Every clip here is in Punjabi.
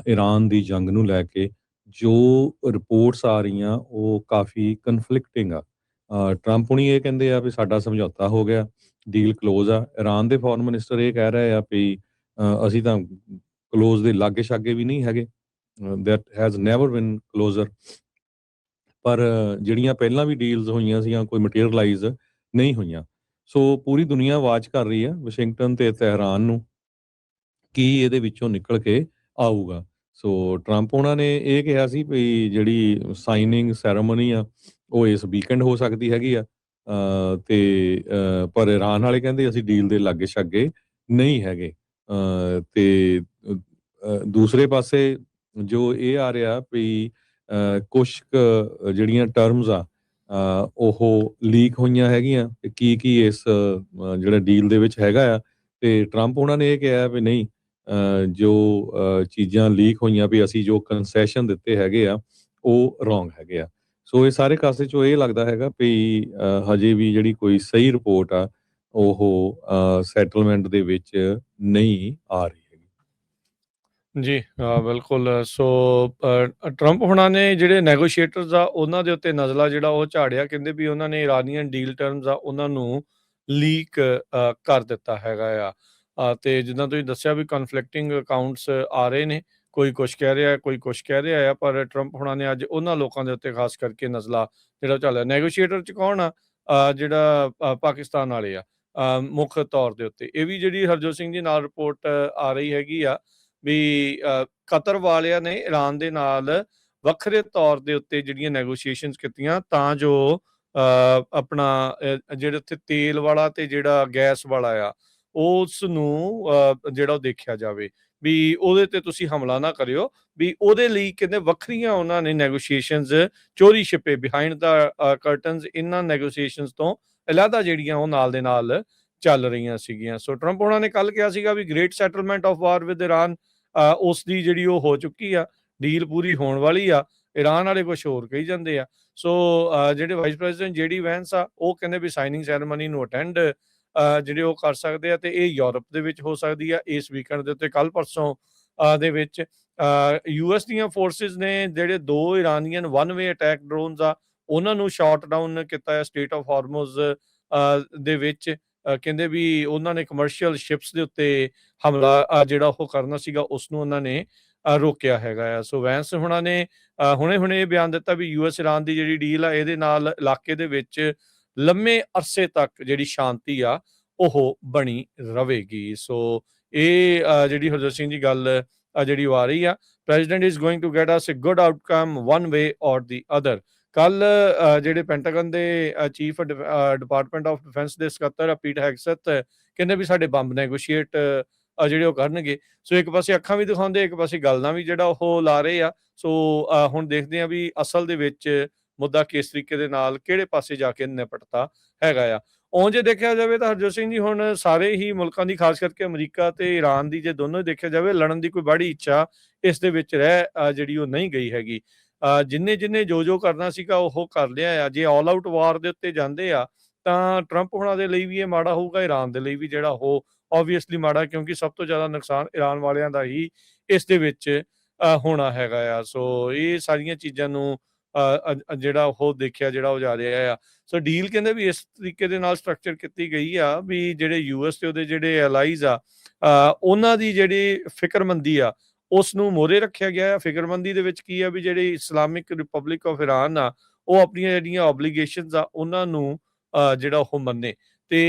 ਈਰਾਨ ਦੀ ਜੰਗ ਨੂੰ ਲੈ ਕੇ ਜੋ ਰਿਪੋਰਟਸ ਆ ਰਹੀਆਂ ਉਹ ਕਾਫੀ ਕਨਫਲਿਕਟਿੰਗ ਆ। ਟਰੰਪ ਹੁਣੀ ਇਹ ਕਹਿੰਦੇ ਆ ਵੀ ਸਾਡਾ ਸਮਝੌਤਾ ਹੋ ਗਿਆ, ਡੀਲ ਕਲੋਜ਼ ਆ। ਈਰਾਨ ਦੇ ਫੋਰਨ ਮਿਨਿਸਟਰ ਇਹ ਕਹਿ ਰਹੇ ਆ ਵੀ ਅਸੀਂ ਤਾਂ ਕਲੋਜ਼ ਦੇ ਲਾਗੇ-ਸ਼ਾਗੇ ਵੀ ਨਹੀਂ ਹੈਗੇ। That has never been closer. ਪਰ ਜਿਹੜੀਆਂ ਪਹਿਲਾਂ ਵੀ ਡੀਲਸ ਹੋਈਆਂ ਸੀਗੀਆਂ ਕੋਈ ਮਟੀਰੀਅਲਾਈਜ਼ ਨਹੀਂ ਹੋਈਆਂ। ਸੋ ਪੂਰੀ ਦੁਨੀਆ ਵਾਚ ਕਰ ਰਹੀ ਆ ਵਾਸ਼ਿੰਗਟਨ ਤੇ ਤਹਿਰਾਨ ਨੂੰ, ਕੀ ਇਹਦੇ ਵਿੱਚੋਂ ਨਿਕਲ ਕੇ ਆਊਗਾ। ਸੋ ਟਰੰਪ ਉਹਨਾਂ ਨੇ ਇਹ ਕਿਹਾ ਸੀ ਵੀ ਜਿਹੜੀ ਸਾਈਨਿੰਗ ਸੈਰੇਮਨੀ ਆ ਉਹ ਇਸ ਵੀਕਐਂਡ ਹੋ ਸਕਦੀ ਹੈਗੀ ਆ। ਤੇ ਪਰ ਇਰਾਨ ਵਾਲੇ ਕਹਿੰਦੇ ਅਸੀਂ ਡੀਲ ਦੇ ਲਾਗੇ-ਸ਼ਾਗੇ ਨਹੀਂ ਹੈਗੇ। ਤੇ ਦੂਸਰੇ ਪਾਸੇ ਜੋ ਇਹ ਆ ਰਿਹਾ ਵੀ ਕੁਛ ਕੁ ਜਿਹੜੀਆਂ ਟਰਮਸ ਆ ਉਹ ਲੀਕ ਹੋਈਆਂ ਹੈਗੀਆਂ ਤੇ ਕੀ ਇਸ ਜਿਹੜਾ ਡੀਲ ਦੇ ਵਿੱਚ ਹੈਗਾ ਆ। ਤੇ ਟਰੰਪ ਉਹਨਾਂ ਨੇ ਇਹ ਕਿਹਾ ਵੀ ਨਹੀਂ, ਜੋ ਚੀਜ਼ਾਂ ਲੀਕ ਹੋਈਆਂ ਵੀ ਅਸੀਂ ਜੋ ਕੰਸੈਸ਼ਨ ਦਿੱਤੇ ਹੈਗੇ ਆ ਉਹ ਰੋਂਗ ਹੈਗੇ ਆ। ਸੋ ਇਹ ਸਾਰੇ ਕਾਸੇ 'ਚੋਂ ਇਹ ਲੱਗਦਾ ਹੈਗਾ ਵੀ ਹਜੇ ਵੀ ਜਿਹੜੀ ਕੋਈ ਸਹੀ ਰਿਪੋਰਟ ਆ ਉਹ ਸੈਟਲਮੈਂਟ ਦੇ ਵਿੱਚ ਨਹੀਂ ਆ ਰਹੀ ਹੈਗੀ। ਜੀ ਬਿਲਕੁਲ। ਸੋ ਟਰੰਪ ਹੁਣਾਂ ਨੇ ਜਿਹੜੇ ਨੈਗੋਸ਼ੀਏਟਰਸ ਆ ਉਹਨਾਂ ਦੇ ਉੱਤੇ ਨਜ਼ਲਾ ਜਿਹੜਾ ਉਹ ਝਾੜਿਆ, ਕਹਿੰਦੇ ਵੀ ਉਹਨਾਂ ਨੇ ਇਰਾਨੀਅਨ ਡੀਲ ਟਰਮਸ ਆ ਉਹਨਾਂ ਨੂੰ ਲੀਕ ਕਰ ਦਿੱਤਾ ਹੈਗਾ ਆ। ਤੇ ਜਿੱਦਾਂ ਤੁਸੀਂ ਦੱਸਿਆ ਵੀ ਕਨਫਲਿਕਟਿੰਗ ਅਕਾਊਂਟਸ ਆ ਰਹੇ ਨੇ, ਕੋਈ ਕੁਛ ਕਹਿ ਰਿਹਾ ਕੋਈ ਕੁਛ ਕਹਿ ਰਿਹਾ ਆ। ਪਰ ਟਰੰਪ ਹੁਣਾਂ ਨੇ ਅੱਜ ਉਹਨਾਂ ਲੋਕਾਂ ਦੇ ਉੱਤੇ ਖਾਸ ਕਰਕੇ ਨਜ਼ਲਾ ਜਿਹੜਾ ਝਾੜਿਆ। ਨੈਗੋਸ਼ੀਏਟਰ 'ਚ ਕੌਣ ਆ? ਜਿਹੜਾ ਪਾਕਿਸਤਾਨ ਵਾਲੇ ਆ ਮੁੱਖ ਤੌਰ ਦੇ ਉੱਤੇ। ਇਹ ਵੀ ਜਿਹੜੀ ਹਰਜੋਤ ਸਿੰਘ ਜੀ ਨਾਲ ਰਿਪੋਰਟ ਆ ਰਹੀ ਹੈਗੀ ਆ ਵੀ ਕਤਰ ਵਾਲਿਆਂ ਨੇ ਈਰਾਨ ਦੇ ਨਾਲ ਵੱਖਰੇ ਤੌਰ ਦੇ ਉੱਤੇ ਜਿਹੜੀਆਂ ਨੈਗੋਸ਼ੀਏਸ਼ਨਸ ਕੀਤੀਆਂ ਤਾਂ ਜੋ ਆਪਣਾ ਜਿਹੜੇ ਉੱਥੇ ਤੇਲ ਵਾਲਾ ਤੇ ਜਿਹੜਾ ਗੈਸ ਵਾਲਾ ਆ ਉਸ ਨੂੰ ਜਿਹੜਾ ਉਹ ਦੇਖਿਆ ਜਾਵੇ ਵੀ ਉਹਦੇ ਤੇ ਤੁਸੀਂ ਹਮਲਾ ਨਾ ਕਰਿਓ। ਵੀ ਉਹਦੇ ਲਈ ਕਹਿੰਦੇ ਵੱਖਰੀਆਂ ਉਹਨਾਂ ਨੇ ਨੈਗੋਸ਼ੀਏਸ਼ਨਸ ਚੋਰੀ ਛਿਪੇ ਬਿਹਾਈਂਡ ਦਾ ਕਰਟਨਸ ਇਹਨਾਂ ਨੈਗੋਸ਼ੀਏਸ਼ਨਸ ਤੋਂ ਅਲੱਗਾ ਜਿਹੜੀਆਂ ਉਹ ਨਾਲ ਦੇ ਨਾਲ ਚੱਲ ਰਹੀਆਂ ਸੀਗੀਆਂ। ਸੋ ਟਰੰਪ ਉਹਨਾਂ ਨੇ ਕੱਲ ਕਿਹਾ ਸੀਗਾ ਵੀ great settlement of war with Iran ਉਸ ਦੀ ਜਿਹੜੀ ਉਹ ਹੋ ਚੁੱਕੀ ਆ, ਡੀਲ ਪੂਰੀ ਹੋਣ ਵਾਲੀ ਆ। ਇਰਾਨ ਵਾਲੇ ਕੁਛ ਹੋਰ ਕਹੀ ਜਾਂਦੇ ਆ। ਸੋ ਜਿਹੜੇ ਵਾਈਸ ਪ੍ਰੈਜ਼ੀਡੈਂਟ JD ਵੈਂਸ ਆ ਉਹ ਕਹਿੰਦੇ ਵੀ ਸਾਈਨਿੰਗ ਸੈਰੇਮਨੀ ਨੂੰ ਅਟੈਂਡ ਜਿਹੜੇ ਉਹ ਕਰ ਸਕਦੇ ਆ ਤੇ ਇਹ ਯੂਰਪ ਦੇ ਵਿੱਚ ਹੋ ਸਕਦੀ ਆ ਇਸ ਵੀਕਐਂਡ ਦੇ ਉੱਤੇ। ਕੱਲ ਪਰਸੋਂ ਦੇ ਵਿੱਚ US ਦੀਆਂ ਫੋਰਸਿਸ ਨੇ ਜਿਹੜੇ 2 Iranian one way attack drones ਆ ਉਹਨਾਂ ਨੂੰ ਸ਼ਾਟ ਡਾਊਨ ਕੀਤਾ ਹੈ ਸਟੇਟ ਆਫ ਹਾਰਮੋਜ਼ ਦੇ ਵਿੱਚ। ਕਹਿੰਦੇ ਵੀ ਉਹਨਾਂ ਨੇ ਕਮਰਸ਼ੀਅਲ ਸ਼ਿਪਸ ਦੇ ਉੱਤੇ ਹਮਲਾ ਜਿਹੜਾ ਉਹ ਕਰਨਾ ਸੀਗਾ ਉਸ ਨੂੰ ਉਹਨਾਂ ਨੇ ਰੋਕਿਆ ਹੈਗਾ ਆ। ਸੋ ਵੈਂਸ ਹੁਣਾਂ ਨੇ ਹੁਣੇ ਇਹ ਬਿਆਨ ਦਿੱਤਾ ਵੀ US ਇਰਾਨ ਦੀ ਜਿਹੜੀ ਡੀਲ ਆ ਇਹਦੇ ਨਾਲ ਇਲਾਕੇ ਦੇ ਵਿੱਚ ਲੰਮੇ ਅਰਸੇ ਤੱਕ ਜਿਹੜੀ ਸ਼ਾਂਤੀ ਆ ਉਹ ਬਣੀ ਰਵੇਗੀ। ਸੋ ਇਹ ਜਿਹੜੀ ਹਰਜੋਤ ਸਿੰਘ ਦੀ ਗੱਲ ਜਿਹੜੀ ਉਹ ਆ ਰਹੀ ਆ, president is going to get us a good outcome one way or the other. ਕੱਲ ਜਿਹੜੇ ਪੈਂਟਾਗਨ ਦੇ ਚੀਫ ਡਿਪਾਰਟਮੈਂਟ ਆਫ ਡਿਫੈਂਸ ਦੇ ਸਕੱਤਰ ਪੀਟ ਹੈਗਸੈਥ ਕਹਿੰਦੇ ਵੀ ਸਾਡੇ ਬੰਬ ਨੈਗੋਸ਼ੀਏਟ ਜਿਹੜੇ ਉਹ ਕਰਨਗੇ। ਸੋ ਇੱਕ ਪਾਸੇ ਅੱਖਾਂ ਵੀ ਦਿਖਾਉਂਦੇ, ਇੱਕ ਪਾਸੇ ਗੱਲ ਨਾਲ ਵੀ ਜਿਹੜਾ ਉਹ ਲਾ ਰਹੇ ਆ। ਸੋ ਹੁਣ ਦੇਖਦੇ ਆ ਵੀ ਅਸਲ ਦੇ ਵਿੱਚ ਮੁੱਦਾ ਕਿਸ ਤਰੀਕੇ ਦੇ ਨਾਲ ਕਿਹੜੇ ਪਾਸੇ ਜਾ ਕੇ ਨਿਪਟਦਾ ਹੈਗਾ ਆ। ਉਂਝ ਜੇ ਦੇਖਿਆ ਜਾਵੇ ਤਾਂ ਹਰਜੋਤ ਸਿੰਘ ਜੀ ਹੁਣ ਸਾਰੇ ਹੀ ਮੁਲਕਾਂ ਦੀ ਖਾਸ ਕਰਕੇ ਅਮਰੀਕਾ ਤੇ ਈਰਾਨ ਦੀ ਜੇ ਦੋਨੋਂ ਹੀ ਦੇਖਿਆ ਜਾਵੇ ਲੜਨ ਦੀ ਕੋਈ ਬੜੀ ਇੱਛਾ ਇਸ ਦੇ ਵਿੱਚ ਰਹਿ ਜਿਹੜੀ ਉਹ ਨਹੀਂ ਗਈ ਹੈਗੀ। ਜਿੰਨੇ ਜੋ ਕਰਨਾ ਸੀਗਾ ਉਹ ਕਰ ਲਿਆ ਆ। ਜੇ ਆਲ ਆਊਟ ਵਾਰ ਦੇ ਉੱਤੇ ਜਾਂਦੇ ਆ ਤਾਂ ਟਰੰਪ ਹੁਣਾਂ ਦੇ ਲਈ ਵੀ ਇਹ ਮਾੜਾ ਹੋਊਗਾ, ਈਰਾਨ ਦੇ ਲਈ ਵੀ ਜਿਹੜਾ ਉਹ ਆਬਵੀਅਸਲੀ ਮਾੜਾ, ਕਿਉਂਕਿ ਸਭ ਤੋਂ ਜ਼ਿਆਦਾ ਨੁਕਸਾਨ ਈਰਾਨ ਵਾਲਿਆਂ ਦਾ ਹੀ ਇਸ ਦੇ ਵਿੱਚ ਹੋਣਾ ਹੈਗਾ ਆ। ਸੋ ਇਹ ਸਾਰੀਆਂ ਚੀਜ਼ਾਂ ਨੂੰ ਜਿਹੜਾ ਉਹ ਦੇਖਿਆ ਜਿਹੜਾ ਉਹ ਜਾ ਰਿਹਾ ਆ। ਸੋ ਡੀਲ ਕਹਿੰਦੇ ਵੀ ਇਸ ਤਰੀਕੇ ਦੇ ਨਾਲ ਸਟਰਕਚਰ ਕੀਤੀ ਗਈ ਆ ਵੀ ਜਿਹੜੇ US ਤੇ ਉਹਦੇ ਜਿਹੜੇ ਅਲਾਈਜ਼ ਆ ਉਹਨਾਂ ਦੀ ਜਿਹੜੀ ਫਿਕਰਮੰਦੀ ਆ ਉਸ ਨੂੰ ਮੋਹਰੇ ਰੱਖਿਆ ਗਿਆ ਹੈ। ਫਿਕਰਮੰਦੀ ਦੇ ਵਿੱਚ ਕੀ ਆ ਵੀ ਜਿਹੜੀ ਇਸਲਾਮਿਕ ਰਿਪਬਲਿਕ ਆਫ ਇਰਾਨ ਆ ਉਹ ਆਪਣੀਆਂ ਜਿਹੜੀਆਂ ਓਬਲੀਗੇਸ਼ਨਸ ਆ ਉਹਨਾਂ ਨੂੰ ਜਿਹੜਾ ਉਹ ਮੰਨੇ ਤੇ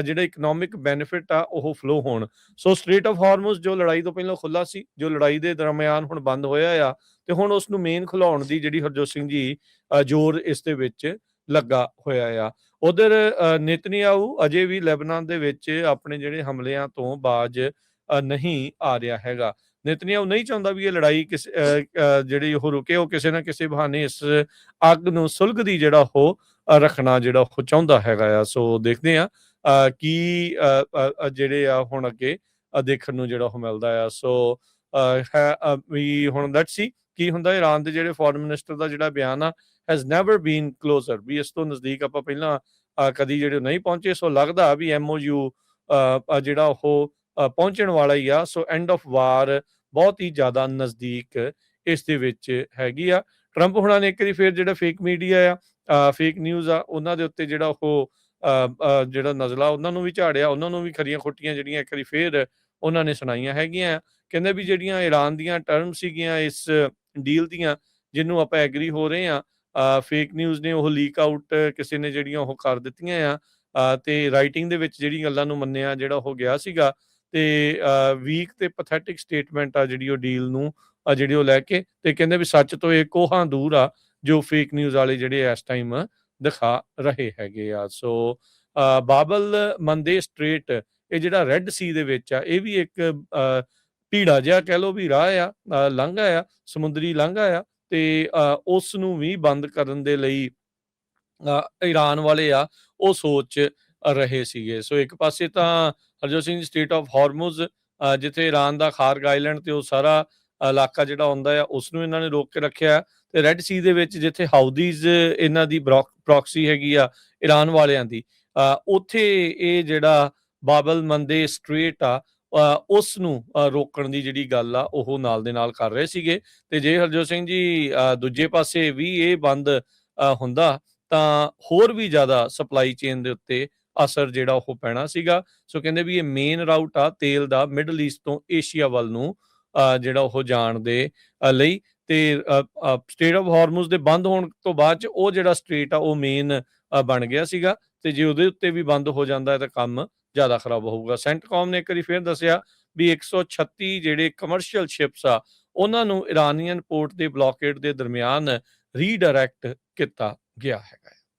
ਜਿਹੜਾ ਇਕਨੋਮਿਕ ਬੈਨੀਫਿਟ ਆ ਉਹ ਫਲੋ ਹੋਣ। ਸੋ ਸਟ੍ਰੇਟ ਆਫ ਹਾਰਮੋਜ਼ ਜੋ ਲੜਾਈ ਤੋਂ ਪਹਿਲਾਂ ਖੁੱਲਾ ਸੀ, ਜੋ ਲੜਾਈ ਦੇ ਦਰਮਿਆਨ ਹੁਣ ਬੰਦ ਹੋਇਆ ਆ ਤੇ ਹੁਣ ਉਸ ਨੂੰ ਮੇਨ ਖੁਲਾਉਣ ਦੀ ਜਿਹੜੀ ਹਰਜੋਤ ਸਿੰਘ ਜੀ ਜ਼ੋਰ ਇਸ ਦੇ ਵਿੱਚ ਲੱਗਾ ਹੋਇਆ ਆ। ਉਧਰ ਨੇਤਨਯਾਹੂ ਅਜੇ ਵੀ ਲੈਬਨਾਨ ਦੇ ਵਿੱਚ ਆਪਣੇ ਜਿਹੜੇ ਹਮਲਿਆਂ ਤੋਂ ਬਾਜ ਨਹੀਂ ਆ ਰਿਹਾ ਹੈਗਾ। ਨੇਤਨਯਾਹੂ ਨਹੀਂ ਚਾਹੁੰਦਾ ਵੀ ਇਹ ਲੜਾਈ ਜਿਹੜੀ ਉਹ ਰੁਕੇ। ਉਹ ਕਿਸੇ ਨਾ ਕਿਸੇ ਬਹਾਨੇ ਇਸ ਅੱਗ ਨੂੰ ਸੁਲਗਦੀ ਜਿਹੜਾ ਉਹ ਰੱਖਣਾ ਜਿਹੜਾ ਉਹ ਚਾਹੁੰਦਾ ਹੈਗਾ ਆ। ਸੋ ਦੇਖਦੇ ਆ ਕੀ ਜਿਹੜੇ ਆ ਹੁਣ ਅੱਗੇ ਦੇਖਣ ਨੂੰ ਜਿਹੜਾ ਉਹ ਮਿਲਦਾ ਆ। ਸੋ ਵੀ ਹੁਣ ਲੈਟਸ ਸੀ ਕੀ ਹੁੰਦਾ। ਇਰਾਨ ਦੇ ਜਿਹੜੇ ਫੋਰਨ ਮਿਨਿਸਟਰ ਦਾ ਜਿਹੜਾ ਬਿਆਨ ਆ ਹੈਜ਼ ਨੈਵਰ ਬੀਨ ਕਲੋਜ਼ਰ, ਵੀ ਇਸ ਤੋਂ ਨਜ਼ਦੀਕ ਆਪਾਂ ਪਹਿਲਾਂ ਕਦੀ ਜਿਹੜੇ ਨਹੀਂ ਪਹੁੰਚੇ। ਸੋ ਲੱਗਦਾ ਵੀ MOU ਜਿਹੜਾ ਉਹ ਪਹੁੰਚਣ ਵਾਲਾ ਹੀ ਆ। ਸੋ ਐਂਡ ਆਫ ਵਾਰ ਬਹੁਤ ਹੀ ਜ਼ਿਆਦਾ ਨਜ਼ਦੀਕ ਇਸ ਦੇ ਵਿੱਚ ਹੈਗੀ ਆ। ਟਰੰਪ ਹੁਣਾਂ ਨੇ ਇੱਕ ਵਾਰੀ ਫਿਰ ਜਿਹੜਾ ਫੇਕ ਮੀਡੀਆ ਆ, ਫੇਕ ਨਿਊਜ਼ ਆ, ਉਹਨਾਂ ਦੇ ਉੱਤੇ ਜਿਹੜਾ ਉਹ ਜਿਹੜਾ ਨਜ਼ਲਾ ਉਹਨਾਂ ਨੂੰ ਵੀ ਝਾੜਿਆ, ਉਹਨਾਂ ਨੂੰ ਵੀ ਖਰੀਆਂ ਖੋਟੀਆਂ ਜਿਹੜੀਆਂ ਇੱਕ ਵਾਰੀ ਫਿਰ ਉਹਨਾਂ ਨੇ ਸੁਣਾਈਆਂ ਹੈਗੀਆਂ ਆ। ਕਹਿੰਦੇ ਵੀ ਜਿਹੜੀਆਂ ਈਰਾਨ ਦੀਆਂ ਟਰਮ ਸੀਗੀਆਂ ਇਸ ਡੀਲ ਦੀਆਂ, ਜਿਹਨੂੰ ਆਪਾਂ ਐਗਰੀ ਹੋ ਰਹੇ ਆ, ਫੇਕ ਨਿਊਜ਼ ਨੇ ਉਹ ਲੀਕ ਆਊਟ ਕਿਸੇ ਨੇ ਜਿਹੜੀਆਂ ਉਹ ਕਰ ਦਿੱਤੀਆਂ ਆ, ਤੇ ਰਾਈਟਿੰਗ ਦੇ ਵਿੱਚ ਜਿਹੜੀ ਗੱਲਾਂ ਨੂੰ ਮੰਨਿਆ ਜਿਹੜਾ ਉਹ ਗਿਆ ਸੀਗਾ, ਤੇ ਵੀਕ ਤੇ ਪੈਥੈਟਿਕ ਸਟੇਟਮੈਂਟ ਆ ਜਿਹੜੀ ਉਹ ਡੀਲ ਨੂੰ ਜਿਹੜੀ ਉਹ ਲੈ ਕੇ, ਤੇ ਕਹਿੰਦੇ ਵੀ ਸੱਚ ਤੋਂ ਇਹ ਕੋਹਾਂ ਦੂਰ ਆ ਜੋ ਫੇਕ ਨਿਊਜ਼ ਵਾਲੇ ਜਿਹੜੇ ਇਸ ਟਾਈਮ ਦਿਖਾ ਰਹੇ ਹੈਗੇ ਆ। ਸੋ ਬਾਬਲ ਮੰਦੇ ਸਟ੍ਰੇਟ, ਇਹ ਜਿਹੜਾ ਰੈੱਡ ਸੀ ਦੇ ਵਿੱਚ ਆ, ਇਹ ਵੀ ਇੱਕ ਭੀੜਾ ਜਿਹਾ ਕਹਿ ਲਓ ਵੀ ਰਾਹ ਆ, ਲਾਂਘਾ ਆ, ਸਮੁੰਦਰੀ ਲਾਂਘਾ ਆ, ਤੇ ਉਸ ਨੂੰ ਵੀ ਬੰਦ ਕਰਨ ਦੇ ਲਈ ਈਰਾਨ ਵਾਲੇ ਆ ਉਹ ਸੋਚ ਰਹੇ ਸੀਗੇ। ਸੋ ਇੱਕ ਪਾਸੇ ਤਾਂ ਹਰਜੋਤ ਸਿੰਘ ਸਟੇਟ ਆਫ ਹਾਰਮੁਜ਼, ਜਿੱਥੇ ਈਰਾਨ ਦਾ ਖਾਰਗ ਆਈਲੈਂਡ ਤੇ ਉਹ ਸਾਰਾ ਇਲਾਕਾ ਜਿਹੜਾ ਆਉਂਦਾ ਆ, ਉਸ ਨੂੰ ਇਹਨਾਂ ਨੇ ਰੋਕ ਕੇ ਰੱਖਿਆ, ਤੇ ਰੈੱਡ ਸੀ ਦੇ ਵਿੱਚ ਜਿੱਥੇ ਹਾਊਦੀਜ਼ ਇਹਨਾਂ ਦੀ ਪ੍ਰੋਕਸੀ ਹੈਗੀ ਆ ਈਰਾਨ ਵਾਲਿਆਂ ਦੀ, ਉੱਥੇ ਇਹ ਜਿਹੜਾ ਬਾਬਲ ਮੰਦੇ ਸਟ੍ਰੇਟ ਆ, ਉਸ ਨੂੰ ਰੋਕਣ ਦੀ ਜਿਹੜੀ ਗੱਲ ਆ ਉਹ ਨਾਲ ਦੇ ਨਾਲ ਕਰ ਰਹੇ ਸੀਗੇ। ਤੇ ਜੇ ਹਰਜੋਤ ਸਿੰਘ ਜੀ ਦੂਜੇ ਪਾਸੇ ਵੀ ਇਹ ਬੰਦ ਹੁੰਦਾ ਤਾਂ ਹੋਰ ਵੀ ਜ਼ਿਆਦਾ ਸਪਲਾਈ ਚੇਨ ਦੇ ਉੱਤੇ ਅਸਰ ਜਿਹੜਾ ਉਹ ਪੈਣਾ ਸੀਗਾ। ਸੋ ਕਹਿੰਦੇ ਵੀ ਇਹ ਮੇਨ ਰਾਊਟ ਆ ਤੇਲ ਦਾ ਮਿਡਲ ਈਸਟ ਤੋਂ ਏਸ਼ੀਆ ਵੱਲ ਨੂੰ ਜਿਹੜਾ ਉਹ ਜਾਣ ਦੇ ਲਈ, ਤੇ ਸਟੇਟ ਆਫ ਹਾਰਮੁਜ਼ ਦੇ ਬੰਦ ਹੋਣ ਤੋਂ ਬਾਅਦ ਚ ਉਹ ਜਿਹੜਾ ਸਟ੍ਰੇਟ ਆ ਉਹ ਮੇਨ ਬਣ ਗਿਆ ਸੀਗਾ, ਤੇ ਜੇ ਉਹਦੇ ਉੱਤੇ ਵੀ ਬੰਦ ਹੋ ਜਾਂਦਾ ਤਾਂ ਕੰਮ ਜ਼ਿਆਦਾ ਖਰਾਬ ਹੋਊਗਾ। ਸੈਂਟਕੌਮ ਨੇ ਇੱਕ ਵਾਰੀ ਫਿਰ ਦੱਸਿਆ ਵੀ 136 ਜਿਹੜੇ ਕਮਰਸ਼ੀਅਲ ਸ਼ਿਪਸ ਆ ਉਹਨਾਂ ਨੂੰ ਇਰਾਨੀਅਨ ਪੋਰਟ ਦੇ ਬਲੌਕੇਡ ਦੇ ਦਰਮਿਆਨ ਰੀਡਾਇਰੈਕਟ ਕੀਤਾ ਗਿਆ ਹੈਗਾ।